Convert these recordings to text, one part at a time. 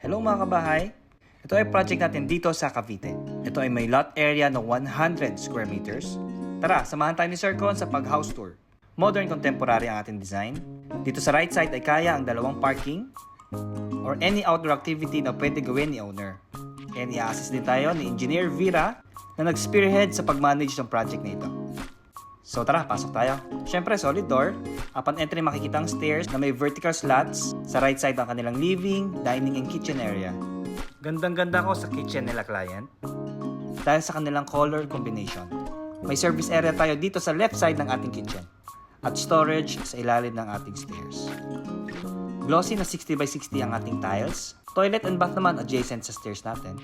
Hello mga kabahay! Ito ay project natin dito sa Cavite. Ito ay may lot area na 100 square meters. Tara, samahan tayo ni Sir Con sa pag-house tour. Modern contemporary ang ating design. Dito sa right side ay kaya ang dalawang parking or any outdoor activity na pwede gawin ni owner. And i-assist din tayo ni Engineer Vera na nag-spearhead sa pag-manage ng project na ito. So tara, pasok tayo. Siyempre, solid door. Upon entry, makikita ang stairs na may vertical slats. Sa right side ang kanilang living, dining, and kitchen area. Gandang-ganda ko sa kitchen nila client dahil sa kanilang color combination. May service area tayo dito sa left side ng ating kitchen at storage sa ilalim ng ating stairs. Glossy na 60 by 60 ang ating tiles. Toilet and bath naman adjacent sa stairs natin.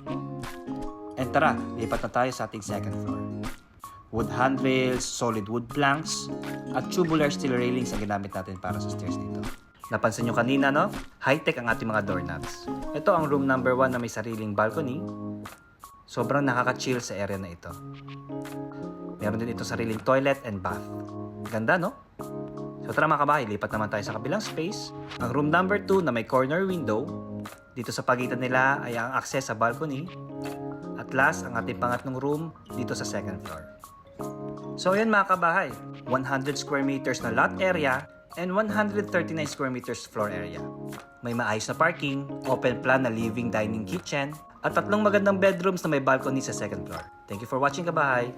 And tara, lipat na tayo sa ating second floor. Wood handrails, solid wood planks, at tubular steel railings ang ginamit natin para sa stairs nito. Napansin nyo kanina, no? High-tech ang ating mga doorknobs. Ito ang room number 1 na may sariling balcony. Sobrang nakaka-chill sa area na ito. Meron din ito sariling toilet and bath. Ganda, no? So tara mga kabahay, lipat naman tayo sa kabilang space. Ang room number 2 na may corner window. Dito sa pagitan nila ay ang access sa balcony. At last, ang ating pangatlong room dito sa second floor. So ayan mga kabahay, 100 square meters na lot area and 139 square meters floor area. May maayos na parking, open plan na living, dining, kitchen, at 3 magandang bedrooms na may balcony sa second floor. Thank you for watching kabahay!